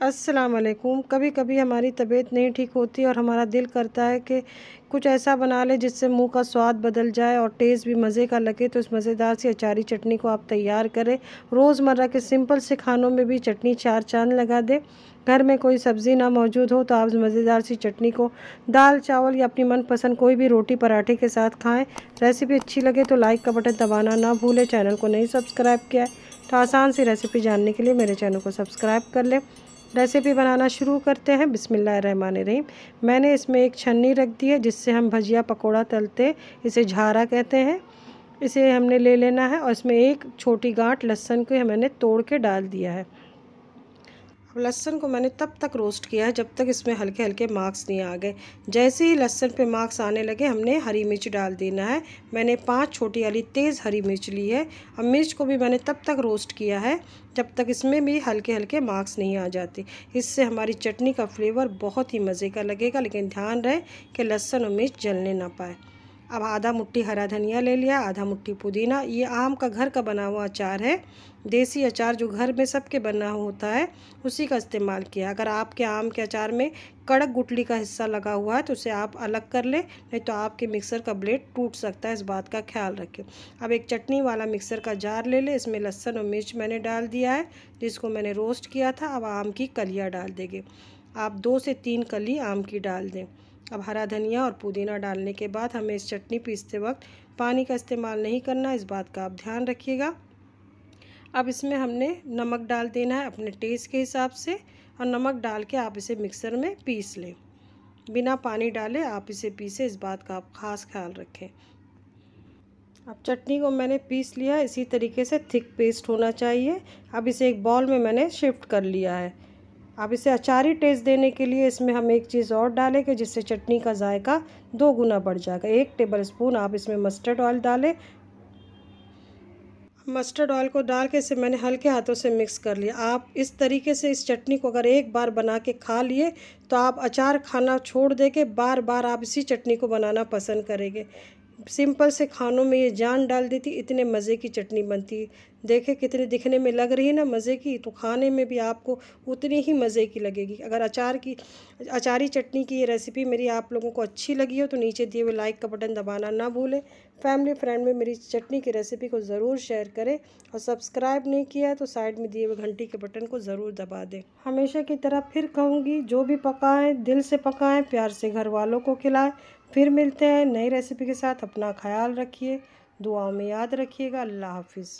अस्सलाम वालेकुम। कभी कभी हमारी तबीयत नहीं ठीक होती और हमारा दिल करता है कि कुछ ऐसा बना ले जिससे मुंह का स्वाद बदल जाए और टेस्ट भी मज़े का लगे। तो इस मज़ेदार सी अचारी चटनी को आप तैयार करें। रोज़मर्रा के सिंपल से खानों में भी चटनी चार चांद लगा दे। घर में कोई सब्ज़ी ना मौजूद हो तो आप मज़ेदार सी चटनी को दाल चावल या अपनी मनपसंद कोई भी रोटी पराठे के साथ खाएँ। रेसिपी अच्छी लगे तो लाइक का बटन दबाना ना भूलें। चैनल को नहीं सब्सक्राइब किया है तो आसान सी रेसिपी जानने के लिए मेरे चैनल को सब्सक्राइब कर लें। रेसिपी बनाना शुरू करते हैं। बिस्मिल्लाहिर्रहमानिर्रहीम। मैंने इसमें एक छन्नी रख दी है जिससे हम भजिया पकोड़ा तलते, इसे झारा कहते हैं। इसे हमने ले लेना है और इसमें एक छोटी गांठ लहसुन को मैंने तोड़ के डाल दिया है। अब लहसुन को मैंने तब तक रोस्ट किया है जब तक इसमें हल्के हल्के मार्क्स नहीं आ गए। जैसे ही लहसुन पे मार्क्स आने लगे हमने हरी मिर्च डाल देना है। मैंने 5 छोटी वाली तेज़ हरी मिर्च ली है। अब मिर्च को भी मैंने तब तक रोस्ट किया है जब तक इसमें भी हल्के हल्के मार्क्स नहीं आ जाते। इससे हमारी चटनी का फ्लेवर बहुत ही मज़े का लगेगा, लेकिन ध्यान रहे कि लहसुन और मिर्च जलने ना पाए। अब आधा मुट्ठी हरा धनिया ले लिया, आधा मुट्ठी पुदीना। ये आम का घर का बना हुआ अचार है, देसी अचार जो घर में सबके बना होता है उसी का इस्तेमाल किया। अगर आपके आम के अचार में कड़क गुठली का हिस्सा लगा हुआ है तो उसे आप अलग कर लें, नहीं तो आपके मिक्सर का ब्लेड टूट सकता है, इस बात का ख्याल रखें। अब एक चटनी वाला मिक्सर का जार ले लें। इसमें लहसुन और मिर्च मैंने डाल दिया है जिसको मैंने रोस्ट किया था। अब आम की कलियाँ डाल देंगे। आप 2 से 3 कली आम की डाल दें। अब हरा धनिया और पुदीना डालने के बाद हमें इस चटनी पीसते वक्त पानी का इस्तेमाल नहीं करना, इस बात का आप ध्यान रखिएगा। अब इसमें हमने नमक डाल देना है अपने टेस्ट के हिसाब से, और नमक डाल के आप इसे मिक्सर में पीस लें। बिना पानी डाले आप इसे पीसें, इस बात का आप ख़ास ख्याल रखें। अब चटनी को मैंने पीस लिया, इसी तरीके से थिक पेस्ट होना चाहिए। अब इसे एक बाउल में मैंने शिफ्ट कर लिया है। अब इसे अचारी टेस्ट देने के लिए इसमें हम एक चीज़ और डालेंगे जिससे चटनी का जायका 2 गुना बढ़ जाएगा। 1 टेबलस्पून आप इसमें मस्टर्ड ऑयल डालें। मस्टर्ड ऑयल को डाल के इसे मैंने हल्के हाथों से मिक्स कर लिया। आप इस तरीके से इस चटनी को अगर एक बार बना के खा लिए तो आप अचार खाना छोड़ देंगे, बार बार आप इसी चटनी को बनाना पसंद करेंगे। सिंपल से खानों में ये जान डाल देती, इतने मज़े की चटनी बनती। देखें कितनी दिखने में लग रही है ना मज़े की, तो खाने में भी आपको उतनी ही मज़े की लगेगी। अगर अचारी चटनी की ये रेसिपी मेरी आप लोगों को अच्छी लगी हो तो नीचे दिए हुए लाइक का बटन दबाना ना भूलें। फैमिली फ्रेंड में मेरी चटनी की रेसिपी को ज़रूर शेयर करें, और सब्सक्राइब नहीं किया है तो साइड में दिए हुए घंटी के बटन को ज़रूर दबा दें। हमेशा की तरह फिर कहूँगी, जो भी पकाएं दिल से पकाएं, प्यार से घर वालों को खिलाएं। फिर मिलते हैं नई रेसिपी के साथ। अपना ख्याल रखिए, दुआओं में याद रखिएगा। अल्लाह हाफिज़।